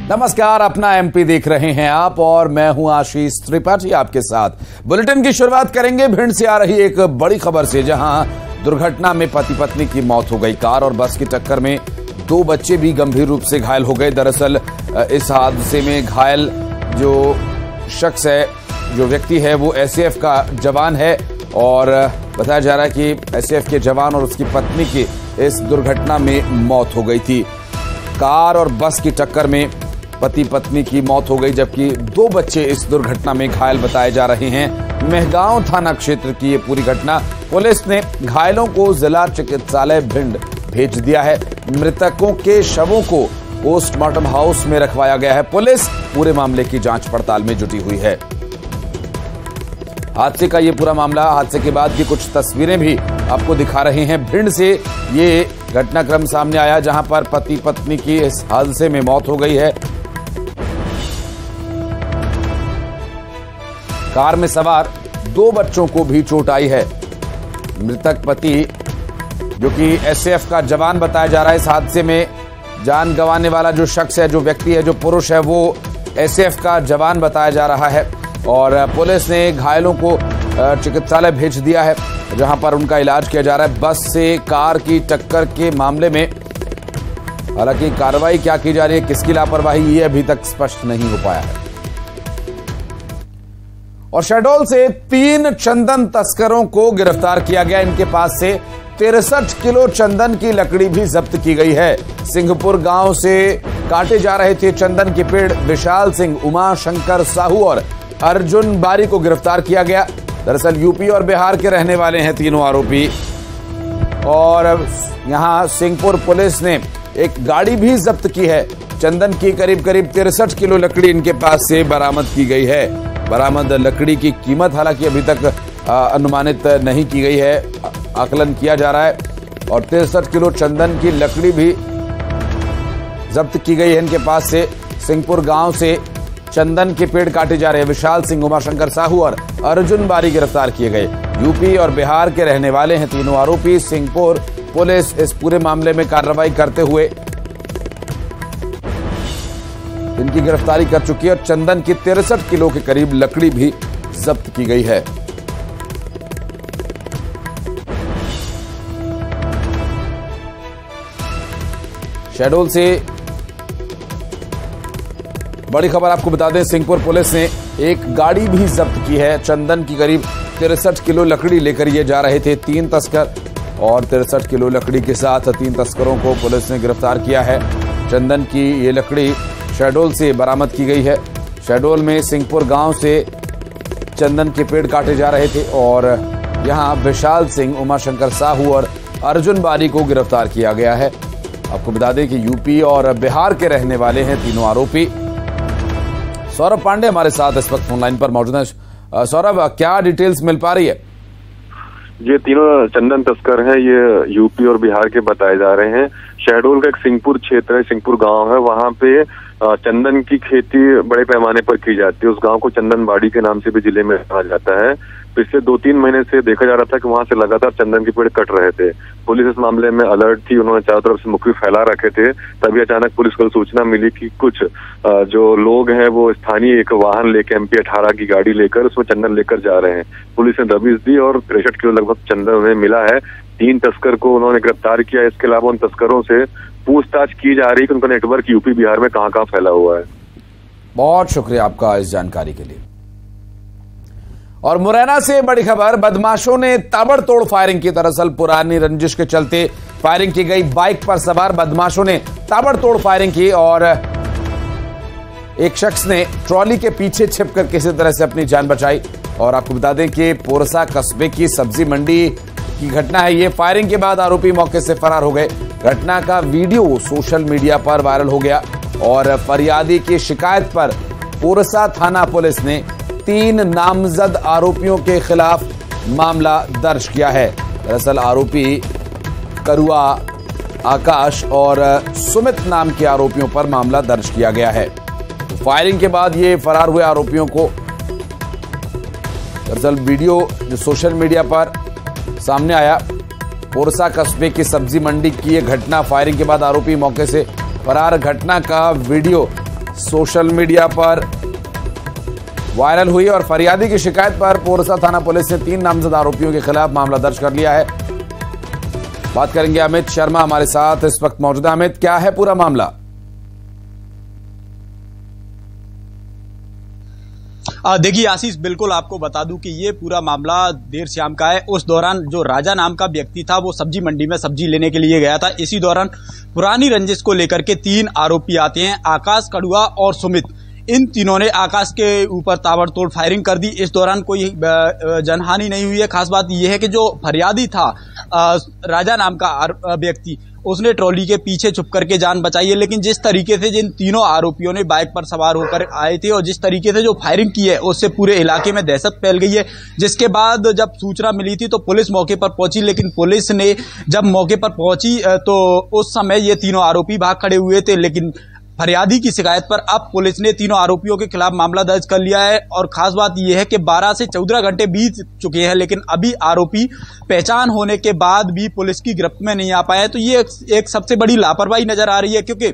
नमस्कार, अपना एमपी देख रहे हैं आप और मैं हूं आशीष त्रिपाठी आपके साथ। बुलेटिन की शुरुआत करेंगे भिंड से आ रही एक बड़ी खबर से, जहां दुर्घटना में पति पत्नी की मौत हो गई। कार और बस की टक्कर में 2 बच्चे भी गंभीर रूप से घायल हो गए। दरअसल इस हादसे में घायल जो शख्स है, जो व्यक्ति है, वो एसएएफ का जवान है और बताया जा रहा है कि एसएएफ के जवान और उसकी पत्नी की इस दुर्घटना में मौत हो गई थी। कार और बस की टक्कर में पति पत्नी की मौत हो गई, जबकि 2 बच्चे इस दुर्घटना में घायल बताए जा रहे हैं। मेहगांव थाना क्षेत्र की ये पूरी घटना। पुलिस ने घायलों को जिला चिकित्सालय भिंड भेज दिया है। मृतकों के शवों को पोस्टमार्टम हाउस में रखवाया गया है। पुलिस पूरे मामले की जांच पड़ताल में जुटी हुई है। हादसे का ये पूरा मामला, हादसे के बाद की कुछ तस्वीरें भी आपको दिखा रहे हैं। भिंड से ये घटनाक्रम सामने आया, जहां पर पति पत्नी की इस हादसे में मौत हो गई है। कार में सवार 2 बच्चों को भी चोट आई है। मृतक पति, जो कि एसएएफ का जवान बताया जा रहा है, इस हादसे में जान गंवाने वाला जो शख्स है, जो व्यक्ति है, जो पुरुष है, वो एसएएफ का जवान बताया जा रहा है। और पुलिस ने घायलों को चिकित्सालय भेज दिया है, जहां पर उनका इलाज किया जा रहा है। बस से कार की टक्कर के मामले में हालांकि कार्रवाई क्या की जा रही है, किसकी लापरवाही, ये अभी तक स्पष्ट नहीं हो पाया है। और शहडोल से 3 चंदन तस्करों को गिरफ्तार किया गया। इनके पास से 63 किलो चंदन की लकड़ी भी जब्त की गई है। सिंहपुर गांव से काटे जा रहे थे चंदन के पेड़। विशाल सिंह, उमा शंकर साहू और अर्जुन बारी को गिरफ्तार किया गया। दरअसल यूपी और बिहार के रहने वाले हैं तीनों आरोपी। और यहां सिंहपुर पुलिस ने एक गाड़ी भी जब्त की है। चंदन की करीब 63 किलो लकड़ी इनके पास से बरामद की गई है। बरामद लकड़ी की कीमत हालांकि अभी तक अनुमानित नहीं की गई है, आकलन किया जा रहा है। और 63 किलो चंदन की लकड़ी भी जब्त की गई है इनके पास से। सिंहपुर गांव से चंदन के पेड़ काटे जा रहे हैं। विशाल सिंह, उमाशंकर साहू और अर्जुन बारी गिरफ्तार किए गए। यूपी और बिहार के रहने वाले हैं तीनों आरोपी। सिंहपुर पुलिस इस पूरे मामले में कार्रवाई करते हुए इनकी गिरफ्तारी कर चुकी है और चंदन की 63 किलो के करीब लकड़ी भी जब्त की गई है। शहडोल से बड़ी खबर आपको बता दें, सिंहपुर पुलिस ने एक गाड़ी भी जब्त की है। चंदन की करीब 63 किलो लकड़ी लेकर ये जा रहे थे 3 तस्कर और 63 किलो लकड़ी के साथ 3 तस्करों को पुलिस ने गिरफ्तार किया है। चंदन की ये लकड़ी शहडोल से बरामद की गई है। शहडोल में सिंहपुर गांव से चंदन के पेड़ काटे जा रहे थे और यहां विशाल सिंह, उमाशंकर साहू और अर्जुन बारी को गिरफ्तार किया गया है। आपको बता दें कि यूपी और बिहार के रहने वाले हैं तीनों आरोपी। सौरभ पांडे हमारे साथ इस वक्त फोनलाइन पर मौजूद हैं। सौरभ, क्या डिटेल्स मिल पा रही है? ये तीनों चंदन तस्कर हैं, ये यूपी और बिहार के बताए जा रहे हैं। शहडोल का एक सिंहपुर क्षेत्र है, सिंहपुर गांव है, वहां पे चंदन की खेती बड़े पैमाने पर की जाती है। उस गांव को चंदनबाड़ी के नाम से भी जिले में कहा जाता है। पिछले 2-3 महीने से देखा जा रहा था कि वहां से लगातार चंदन के पेड़ कट रहे थे। पुलिस इस मामले में अलर्ट थी, उन्होंने चारों तरफ से मुखबिर फैला रखे थे। तभी अचानक पुलिस को सूचना मिली कि कुछ जो लोग हैं वो स्थानीय एक वाहन लेकर MP 18 की गाड़ी लेकर उसमें चंदन लेकर जा रहे हैं। पुलिस ने दबिश दी और 63 किलो लगभग चंदन उन्हें मिला है। 3 तस्कर को उन्होंने गिरफ्तार किया। इसके अलावा उन तस्करों से पूछताछ की जा रही है कि उनका नेटवर्क यूपी बिहार में कहां कहां फैला हुआ है। बहुत शुक्रिया आपका इस जानकारी के लिए। और मुरैना से बड़ी खबर, बदमाशों ने ताबड़तोड़ फायरिंग की। दरअसल पुरानी रंजिश के चलते फायरिंग की गई। बाइक पर सवार बदमाशों ने ताबड़तोड़ फायरिंग की और एक शख्स ने ट्रॉली के पीछे छिपकर किसी तरह से अपनी जान बचाई। और आपको बता दें कि पोरसा कस्बे की सब्जी मंडी की घटना है ये। फायरिंग के बाद आरोपी मौके से फरार हो गए। घटना का वीडियो सोशल मीडिया पर वायरल हो गया और फरियादी की शिकायत पर पोरसा थाना पुलिस ने 3 नामजद आरोपियों के खिलाफ मामला दर्ज किया है। दरअसल आरोपी करुआ, आकाश और सुमित नाम के आरोपियों पर मामला दर्ज किया गया है। तो फायरिंग के बाद ये फरार हुए आरोपियों को, दरअसल वीडियो जो सोशल मीडिया पर सामने आया, पोरसा कस्बे की सब्जी मंडी की यह घटना। फायरिंग के बाद आरोपी मौके से फरार। घटना का वीडियो सोशल मीडिया पर वायरल हुई और फरियादी की शिकायत पर पोरसा थाना पुलिस ने 3 नामजद आरोपियों के खिलाफ मामला दर्ज कर लिया है। बात करेंगे अमित शर्मा हमारे साथ इस वक्त मौजूद। अमित, क्या है पूरा मामला? देखिए आशीष, बिल्कुल आपको बता दूं कि ये पूरा मामला देर शाम का है। उस दौरान जो राजा नाम का व्यक्ति था वो सब्जी मंडी में सब्जी लेने के लिए गया था। इसी दौरान पुरानी रंजिश को लेकर के 3 आरोपी आते हैं, आकाश, कड़ुआ और सुमित। इन तीनों ने आकाश के ऊपर ताबड़तोड़ फायरिंग कर दी। इस दौरान कोई जनहानि नहीं हुई है। खास बात यह है कि जो फरियादी था राजा नाम का व्यक्ति, उसने ट्रॉली के पीछे छुप करके जान बचाई है। लेकिन जिस तरीके से जिन तीनों आरोपियों ने बाइक पर सवार होकर आए थे और जिस तरीके से जो फायरिंग की है उससे पूरे इलाके में दहशत फैल गई है। जिसके बाद जब सूचना मिली थी तो पुलिस मौके पर पहुंची, लेकिन पुलिस ने जब मौके पर पहुंची तो उस समय ये तीनों आरोपी भाग खड़े हुए थे। लेकिन फरियादी की शिकायत पर अब पुलिस ने तीनों आरोपियों के खिलाफ मामला दर्ज कर लिया है। और खास बात यह है कि 12 से 14 घंटे बीत चुके हैं, लेकिन अभी आरोपी पहचान होने के बाद भी पुलिस की गिरफ्त में नहीं आ पाए। तो ये एक सबसे बड़ी लापरवाही नजर आ रही है, क्योंकि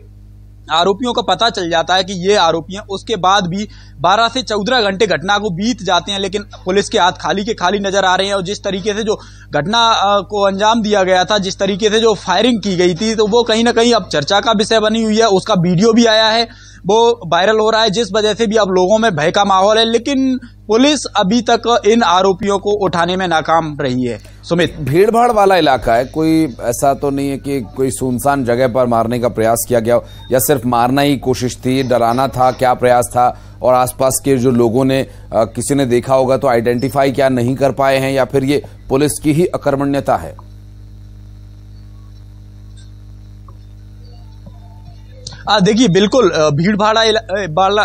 आरोपियों को पता चल जाता है कि ये आरोपी हैं, उसके बाद भी 12 से 14 घंटे घटना को बीत जाते हैं, लेकिन पुलिस के हाथ खाली के खाली नजर आ रहे हैं। और जिस तरीके से जो घटना को अंजाम दिया गया था, जिस तरीके से जो फायरिंग की गई थी, तो वो कहीं ना कहीं अब चर्चा का विषय बनी हुई है। उसका वीडियो भी आया है, वो वायरल हो रहा है, जिस वजह से भी अब लोगों में भय का माहौल है। लेकिन पुलिस अभी तक इन आरोपियों को उठाने में नाकाम रही है। सुमित, भीड़ भाड़ वाला इलाका है, कोई ऐसा तो नहीं है कि कोई सुनसान जगह पर मारने का प्रयास किया गया, या सिर्फ मारना ही कोशिश थी, डराना था, क्या प्रयास था? और आसपास के जो लोगों ने किसी ने देखा होगा तो आइडेंटिफाई क्या नहीं कर पाए हैं, या फिर ये पुलिस की ही अकर्मण्यता है? देखिए, बिल्कुल भीड़ भाड़ा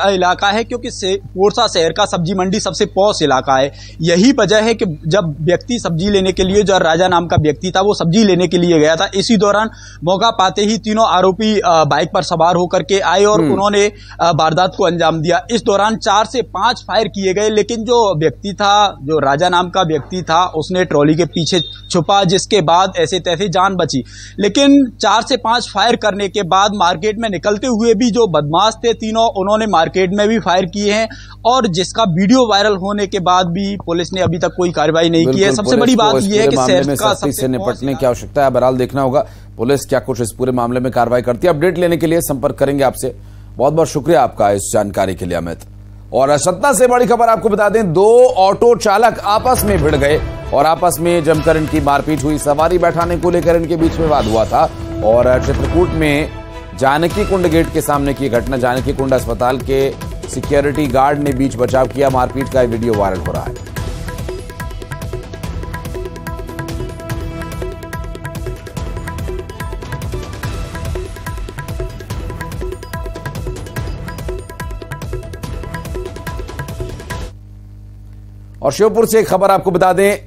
इलाका है, क्योंकि पोरसा शहर का सब्जी मंडी सबसे पॉश इलाका है। यही वजह है कि जब व्यक्ति सब्जी लेने के लिए, जो राजा नाम का व्यक्ति था, वो सब्जी लेने के लिए गया था। इसी दौरान मौका पाते ही तीनों आरोपी बाइक पर सवार होकर के आए और उन्होंने वारदात को अंजाम दिया। इस दौरान 4 से 5 फायर किए गए, लेकिन जो व्यक्ति था, जो राजा नाम का व्यक्ति था, उसने ट्रॉली के पीछे छुपा, जिसके बाद ऐसे तैसे जान बची। लेकिन 4 से 5 फायर करने के बाद मार्केट में निकलते हुए भी जो बदमाश थे तीनों, उन्होंने मार्केट में भी फायर किए हैं। और जिसका वीडियो वायरल होने के बाद भी पुलिस ने अभी तक कोई कार्रवाई नहीं की है। सबसे बड़ी बात यह है कि शहर का सबसे निपटने की आवश्यकता है। बहरहाल देखना होगा पुलिस क्या कुछ इस पूरे मामले में कार्रवाई करती है। अपडेट लेने के लिए संपर्क करेंगे आपसे। बहुत बहुत शुक्रिया आपका इस जानकारी के लिए अमित। और सतना से बड़ी खबर आपको बता दें, 2 ऑटो चालक आपस में भिड़ गए और आपस में जमकर इनकी मारपीट हुई। सवारी बैठाने को लेकर इनके बीच में वाद हुआ था। और चित्रकूट में जानकी कुंड गेट के सामने की घटना, जानकी कुंड अस्पताल के सिक्योरिटी गार्ड ने बीच बचाव किया। मारपीट का वीडियो वायरल हो रहा है। और श्योपुर से एक खबर आपको बता दें,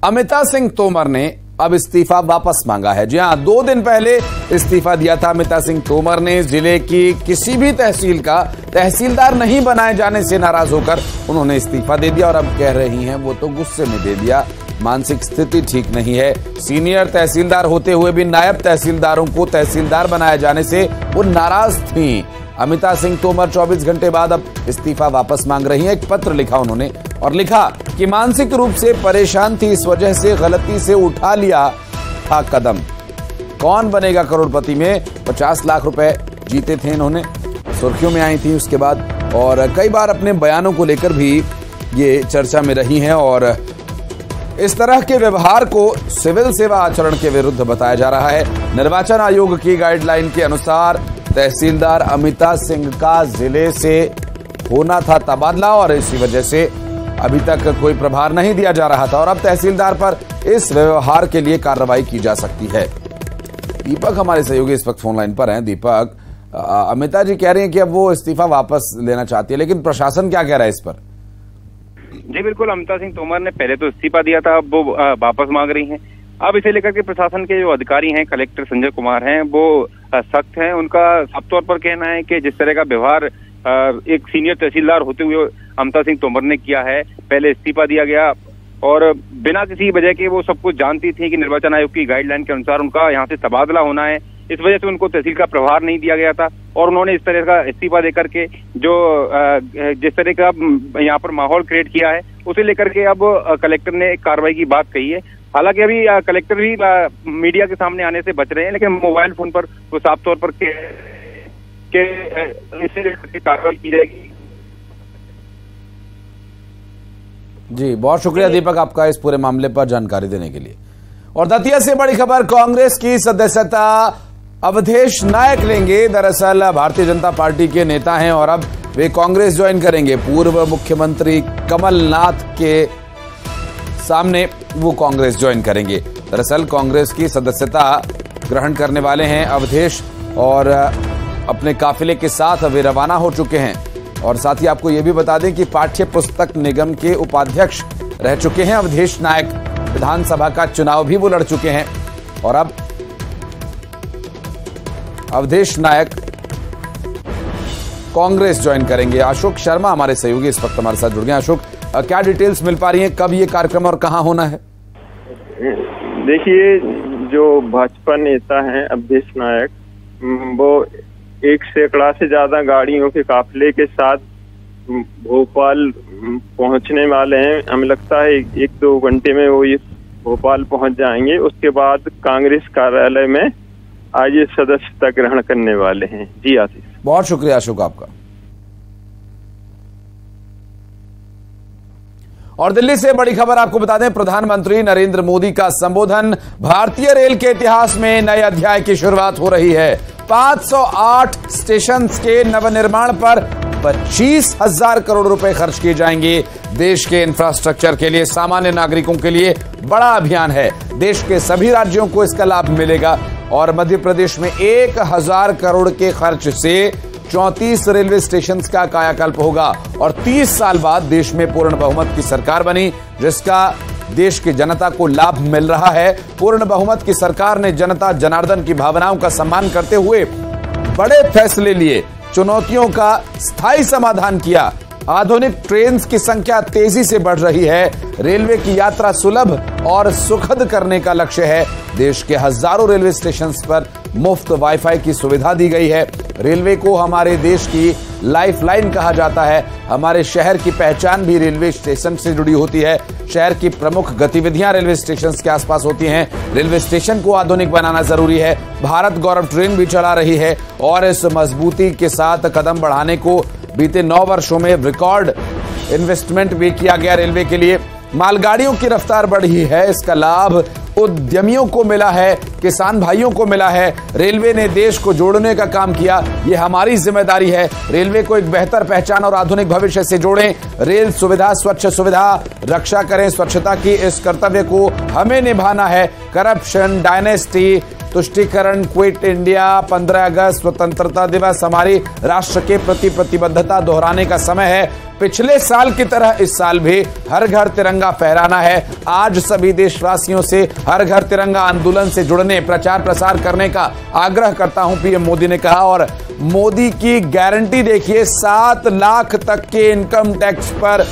अमिता सिंह तोमर ने अब इस्तीफा वापस मांगा है। जी हां, 2 दिन पहले इस्तीफा दिया था अमिता सिंह तोमर ने। जिले की किसी भी तहसील का तहसीलदार नहीं बनाए जाने से नाराज होकर उन्होंने इस्तीफा दे दिया। और अब कह रही हैं वो तो गुस्से में दे दिया, मानसिक स्थिति ठीक नहीं है। सीनियर तहसीलदार होते हुए भी नायब तहसीलदारों को तहसीलदार बनाए जाने से वो नाराज थी। अमिता सिंह तोमर 24 घंटे बाद अब इस्तीफा वापस मांग रही हैं। एक पत्र लिखा उन्होंने और लिखा कि मानसिक रूप से परेशान थी, इस वजह से गलती से उठा लिया था कदम। कौन बनेगा करोड़पति में 50 लाख रुपए जीते थे इन्होंने, सुर्खियों में आई थी उसके बाद। और कई बार अपने बयानों को लेकर भी ये चर्चा में रही हैं। और इस तरह के व्यवहार को सिविल सेवा आचरण के विरुद्ध बताया जा रहा है। निर्वाचन आयोग की गाइडलाइन के अनुसार तहसीलदार अमिता सिंह का जिले से होना था तबादला और इसी वजह से अभी तक कोई प्रभार नहीं दिया जा रहा था। और अब तहसीलदार पर इस व्यवहार के लिए कार्रवाई की जा सकती है। दीपक हमारे सहयोगी इस वक्त फोन लाइन पर हैं। दीपक, अमिता जी कह रही हैं कि अब वो इस्तीफा वापस लेना चाहती है, लेकिन प्रशासन क्या कह रहा है इस पर? जी बिल्कुल, अमिता सिंह तोमर ने पहले तो इस्तीफा दिया था, अब वो वापस मांग रही हैं। अब इसे लेकर के प्रशासन के जो अधिकारी हैं, कलेक्टर संजय कुमार हैं, वो सख्त हैं। उनका साफ तौर पर कहना है कि जिस तरह का व्यवहार एक सीनियर तहसीलदार होते हुए अमिता सिंह तोमर ने किया है, पहले इस्तीफा दिया गया और बिना किसी वजह के वो सब कुछ जानती थी कि निर्वाचन आयोग की गाइडलाइन के अनुसार उनका यहाँ से तबादला होना है। इस वजह से उनको तहसील का प्रभार नहीं दिया गया था और उन्होंने इस तरह का इस्तीफा देकर के जो जिस तरह का यहाँ पर माहौल क्रिएट किया है उसे लेकर के अब कलेक्टर ने एक कार्रवाई की बात कही है। हालांकि अभी कलेक्टर भी मीडिया के सामने आने से बच रहे हैं, लेकिन मोबाइल फोन पर वो साफ तौर पर इसे कार्रवाई की जाएगी। जी बहुत शुक्रिया दीपक आपका इस पूरे मामले पर जानकारी देने के लिए। और दतिया से बड़ी खबर, कांग्रेस की सदस्यता अवधेश नायक लेंगे। दरअसल भारतीय जनता पार्टी के नेता हैं और अब वे कांग्रेस ज्वाइन करेंगे। पूर्व मुख्यमंत्री कमलनाथ के सामने वो कांग्रेस ज्वाइन करेंगे। दरअसल कांग्रेस की सदस्यता ग्रहण करने वाले हैं अवधेश और अपने काफिले के साथ वे रवाना हो चुके हैं। और साथ ही आपको यह भी बता दें कि पाठ्य पुस्तक निगम के उपाध्यक्ष रह चुके हैं अवधेश नायक। विधानसभा का चुनाव भी वो लड़ चुके हैं और अब अवधेश नायक कांग्रेस ज्वाइन करेंगे। अशोक शर्मा हमारे सहयोगी इस वक्त हमारे साथ जुड़ गए। अशोक, क्या डिटेल्स मिल पा रही हैं, कब ये कार्यक्रम और कहां होना है? देखिए, जो भाजपा नेता हैं अवधेश नायक, वो 1 सैकड़ा से ज्यादा गाड़ियों के काफिले के साथ भोपाल पहुंचने वाले हैं। हमें लगता है 1-2 घंटे में वो ये भोपाल पहुंच जाएंगे। उसके बाद कांग्रेस कार्यालय में आज ये सदस्यता ग्रहण करने वाले हैं। जी आशीष, बहुत शुक्रिया अशोक आपका। और दिल्ली से बड़ी खबर आपको बता दें, प्रधानमंत्री नरेंद्र मोदी का संबोधन, भारतीय रेल के इतिहास में नए अध्याय की शुरुआत हो रही है। 508 स्टेशन के नवनिर्माण पर 25,000 करोड़ रुपए खर्च किए जाएंगे। देश के इंफ्रास्ट्रक्चर के लिए सामान्य नागरिकों के लिए बड़ा अभियान है। देश के सभी राज्यों को इसका लाभ मिलेगा और मध्य प्रदेश में 1,000 करोड़ के खर्च से 34 रेलवे स्टेशन का कायाकल्प होगा और 30 साल बाद देश में पूर्ण बहुमत की सरकार बनी, जिसका देश की जनता को लाभ मिल रहा है। पूर्ण बहुमत की सरकार ने जनता जनार्दन की भावनाओं का सम्मान करते हुए बड़े फैसले लिए, चुनौतियों का स्थायी समाधान किया। आधुनिक ट्रेन की संख्या तेजी से बढ़ रही है। रेलवे की यात्रा सुलभ और सुखद करने का लक्ष्य है। देश के हजारों रेलवे स्टेशन पर मुफ्त वाईफाई की सुविधा दी गई है। रेलवे को हमारे देश की लाइफलाइन कहा जाता है। हमारे शहर की पहचान भी रेलवे स्टेशन से जुड़ी होती है। शहर की प्रमुख गतिविधियां रेलवे स्टेशन के आसपास होती हैं। रेलवे स्टेशन को आधुनिक बनाना जरूरी है। भारत गौरव ट्रेन भी चला रही है और इस मजबूती के साथ कदम बढ़ाने को बीते 9 वर्षों में रिकॉर्ड इन्वेस्टमेंट भी किया गया रेलवे के लिए। मालगाड़ियों की रफ्तार बढ़ी है, इसका लाभ उद्यमियों को मिला है, किसान भाइयों को मिला है। रेलवे ने देश को जोड़ने का काम किया, ये हमारी जिम्मेदारी है। रेलवे को एक बेहतर पहचान और आधुनिक भविष्य से जोड़ें। रेल सुविधा, स्वच्छ सुविधा, रक्षा करें स्वच्छता की, इस कर्तव्य को हमें निभाना है। करप्शन, डायनेस्टी, तुष्टीकरण, क्विट इंडिया, 15 अगस्त, स्वतंत्रता दिवस, हमारी राष्ट्र के प्रति प्रतिबद्धता दोहराने का समय है। पिछले साल की तरह इस साल भी हर घर तिरंगा फहराना है। आज सभी देशवासियों से हर घर तिरंगा आंदोलन से जुड़ने, प्रचार प्रसार करने का आग्रह करता हूं, पीएम मोदी ने कहा। और मोदी की गारंटी देखिए, 7 लाख तक के इनकम टैक्स पर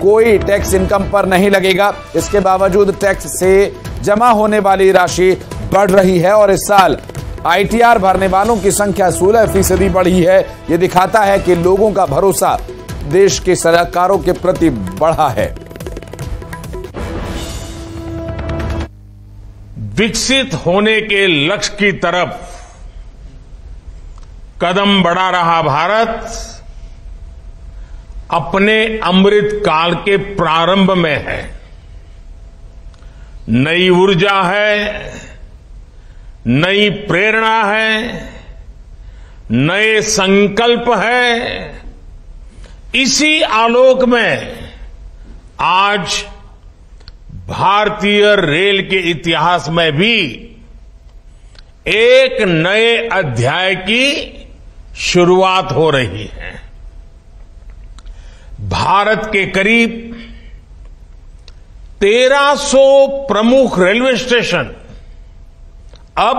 कोई टैक्स इनकम पर नहीं लगेगा। इसके बावजूद टैक्स से जमा होने वाली राशि बढ़ रही है और इस साल आईटीआर भरने वालों की संख्या 16% बढ़ी है। यह दिखाता है कि लोगों का भरोसा देश के सरकारों के प्रति बढ़ा है। विकसित होने के लक्ष्य की तरफ कदम बढ़ा रहा भारत अपने अमृत काल के प्रारंभ में है। नई ऊर्जा है, नई प्रेरणा है, नए संकल्प है। इसी आलोक में आज भारतीय रेल के इतिहास में भी एक नए अध्याय की शुरुआत हो रही है। भारत के करीब 1300 प्रमुख रेलवे स्टेशन अब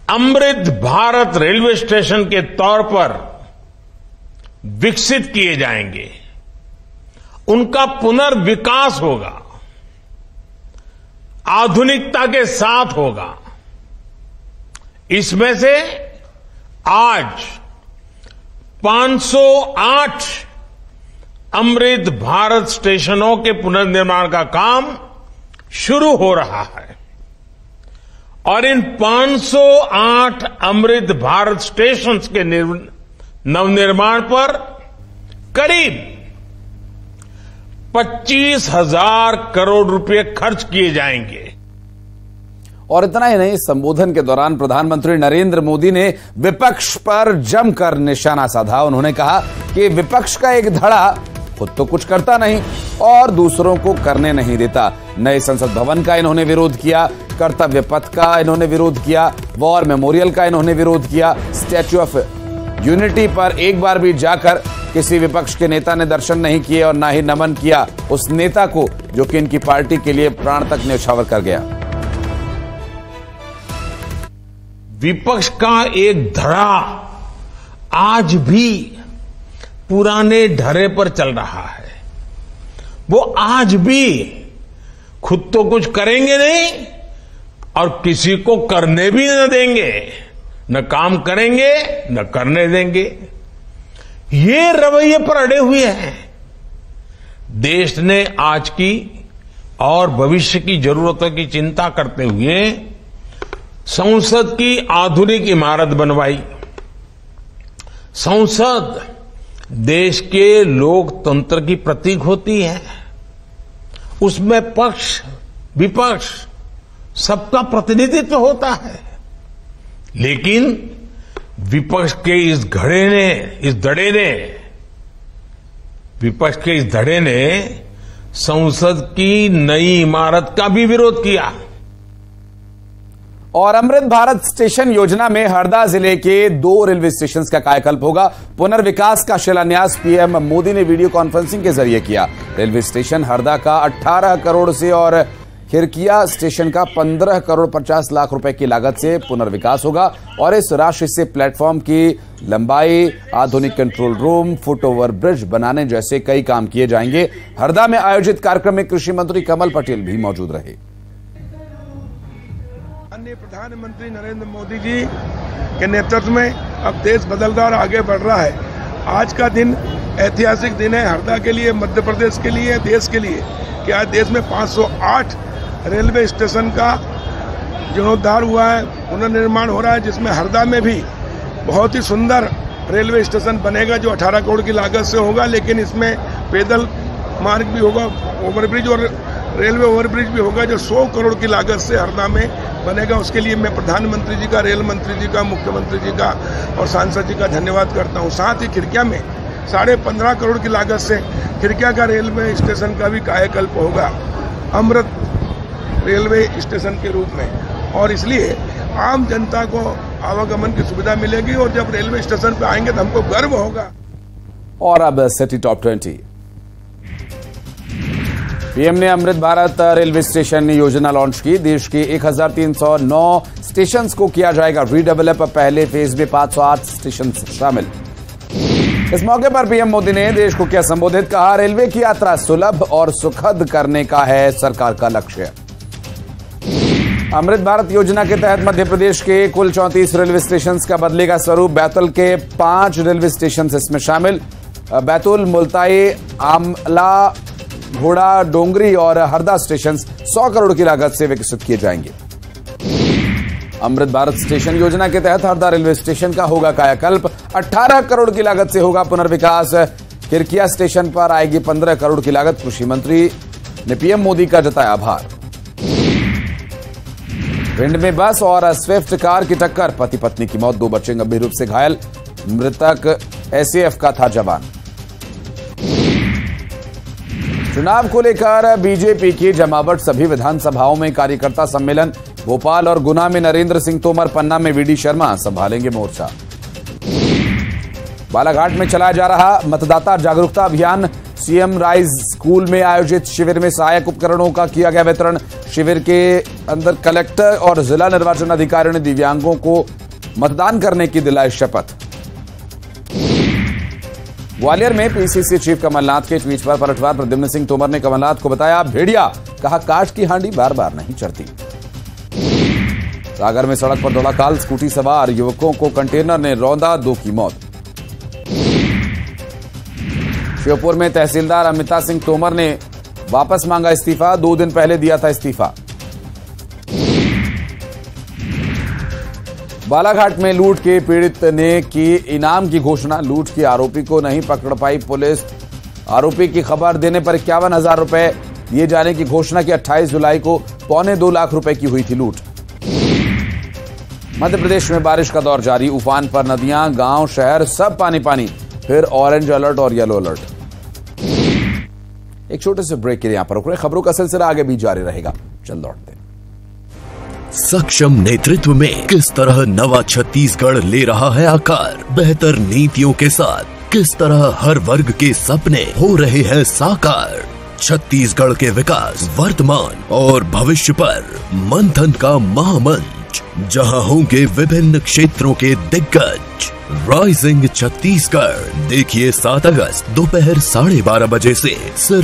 अमृत भारत रेलवे स्टेशन के तौर पर विकसित किए जाएंगे। उनका पुनर्विकास होगा, आधुनिकता के साथ होगा। इसमें से आज 508 अमृत भारत स्टेशनों के पुनर्निर्माण का काम शुरू हो रहा है और इन 508 अमृत भारत स्टेशन के नवनिर्माण पर करीब 25,000 करोड़ रुपए खर्च किए जाएंगे। और इतना ही नहीं, संबोधन के दौरान प्रधानमंत्री नरेंद्र मोदी ने विपक्ष पर जमकर निशाना साधा। उन्होंने कहा कि विपक्ष का एक धड़ा खुद तो कुछ करता नहीं और दूसरों को करने नहीं देता। नए संसद भवन का इन्होंने विरोध किया, कर्तव्य पथ का इन्होंने विरोध किया, वॉर मेमोरियल का इन्होंने विरोध किया। स्टैच्यू ऑफ यूनिटी पर एक बार भी जाकर किसी विपक्ष के नेता ने दर्शन नहीं किए और ना ही नमन किया उस नेता को जो कि इनकी पार्टी के लिए प्राण तक न्यौछावर कर गया। विपक्ष का एक धड़ा आज भी पुराने ढर्रे पर चल रहा है। वो आज भी खुद तो कुछ करेंगे नहीं और किसी को करने भी न देंगे, न काम करेंगे न करने देंगे। ये रवैये पर अड़े हुए हैं। देश ने आज की और भविष्य की जरूरतों की चिंता करते हुए संसद की आधुनिक इमारत बनवाई। संसद देश के लोकतंत्र की प्रतीक होती है। उसमें पक्ष विपक्ष सबका प्रतिनिधित्व होता है, लेकिन विपक्ष के इस धड़े ने संसद की नई इमारत का भी विरोध किया। और अमृत भारत स्टेशन योजना में हरदा जिले के 2 रेलवे स्टेशन का कायाकल्प होगा। पुनर्विकास का शिलान्यास पीएम मोदी ने वीडियो कॉन्फ्रेंसिंग के जरिए किया। रेलवे स्टेशन हरदा का 18 करोड़ से और खिरकिया स्टेशन का 15 करोड़ 50 लाख रुपए की लागत से पुनर्विकास होगा और इस राशि से प्लेटफॉर्म की लंबाई, आधुनिक control room, foot over bridge बनाने जैसे कई काम किए जाएंगे। हरदा में आयोजित कार्यक्रम में कृषि मंत्री कमल पटेल भी मौजूद रहे। प्रधानमंत्री नरेंद्र मोदी जी के नेतृत्व में अब देश बदलता और आगे बढ़ रहा है। आज का दिन ऐतिहासिक दिन है हरदा के लिए, मध्य प्रदेश के लिए, देश के लिए कि आज देश में 508 रेलवे स्टेशन का जीर्णोद्धार हुआ है, पुनर्निर्माण हो रहा है, जिसमें हरदा में भी बहुत ही सुंदर रेलवे स्टेशन बनेगा जो 18 करोड़ की लागत से होगा। लेकिन इसमें पैदल मार्ग भी होगा, ओवरब्रिज और रेलवे ओवरब्रिज भी होगा जो 100 करोड़ की लागत से हरदा में बनेगा। उसके लिए मैं प्रधानमंत्री जी का, रेल मंत्री जी का, मुख्यमंत्री जी का और सांसद जी का धन्यवाद करता हूँ। साथ ही खिरकिया में 15.5 करोड़ की लागत से खिरकिया का रेलवे स्टेशन का भी कायाकल्प होगा अमृत रेलवे स्टेशन के रूप में, और इसलिए आम जनता को आवागमन की सुविधा मिलेगी और जब रेलवे स्टेशन पे आएंगे तो हमको गर्व होगा। और अब सिटी टॉप 20। पीएम ने अमृत भारत रेलवे स्टेशन योजना लॉन्च की। देश के 1309 स्टेशन को किया जाएगा रीडेवलप। पहले फेज में 508 स्टेशन शामिल। इस मौके पर पीएम मोदी ने देश को किया संबोधित। कहा, रेलवे की यात्रा सुलभ और सुखद करने का है सरकार का लक्ष्य। अमृत भारत योजना के तहत मध्य प्रदेश के कुल 34 रेलवे स्टेशन का बदलेगा स्वरूप। बैतूल के 5 रेलवे स्टेशन इसमें शामिल। बैतूल, मुल्ताई, आमला, घोड़ा, डोंगरी और हरदा स्टेशन 100 करोड़ की लागत से विकसित किए जाएंगे। अमृत भारत स्टेशन योजना के तहत हरदा रेलवे स्टेशन का होगा कायाकल्प। 18 करोड़ की लागत से होगा पुनर्विकास। खिरकिया स्टेशन पर आएगी 15 करोड़ की लागत। कृषि मंत्री ने पीएम मोदी का जताया आभार। भिंड में बस और स्विफ्ट कार की टक्कर, पति पत्नी की मौत, 2 बच्चे गंभीर रूप से घायल। मृतक एसएएफ का था जवान। चुनाव को लेकर बीजेपी की जमावट, सभी विधानसभाओं में कार्यकर्ता सम्मेलन। भोपाल और गुना में नरेंद्र सिंह तोमर, पन्ना में वीडी शर्मा संभालेंगे मोर्चा। बालाघाट में चलाया जा रहा मतदाता जागरूकता अभियान। सीएम राइज स्कूल में आयोजित शिविर में सहायक उपकरणों का किया गया वितरण। शिविर के अंदर कलेक्टर और जिला निर्वाचन अधिकारी ने दिव्यांगों को मतदान करने की दिलाई शपथ। ग्वालियर में पीसीसी चीफ कमलनाथ के ट्वीट पर पलटवार। प्रद्युम्न सिंह तोमर ने कमलनाथ को बताया भेड़िया, कहा काठ की हांडी बार बार नहीं चढ़ती। सागर में सड़क पर दौड़ा काल, स्कूटी सवार युवकों को कंटेनर ने रौंदा, 2 की मौत। श्योपुर में तहसीलदार अमिता सिंह तोमर ने वापस मांगा इस्तीफा, 2 दिन पहले दिया था इस्तीफा। बालाघाट में लूट के पीड़ित ने की इनाम की घोषणा, लूट के आरोपी को नहीं पकड़ पाई पुलिस। आरोपी की खबर देने पर 51,000 रुपए दिए जाने की घोषणा की। 28 जुलाई को 1.25 लाख रुपए की हुई थी लूट। मध्य प्रदेश में बारिश का दौर जारी, उफान पर नदियां, गांव, शहर सब पानी पानी, फिर ऑरेंज अलर्ट और येलो अलर्ट। एक छोटे से ब्रेक के लिए यहां पर रुक रहे, खबरों का सिलसिला आगे भी जारी रहेगा, चल लौटते। सक्षम नेतृत्व में किस तरह नवा छत्तीसगढ़ ले रहा है आकार, बेहतर नीतियों के साथ किस तरह हर वर्ग के सपने हो रहे हैं साकार। छत्तीसगढ़ के विकास, वर्तमान और भविष्य पर मंथन का महामंच, जहां होंगे विभिन्न क्षेत्रों के दिग्गज। राइजिंग छत्तीसगढ़ देखिए 7 अगस्त दोपहर 12:30 बजे से सिर्फ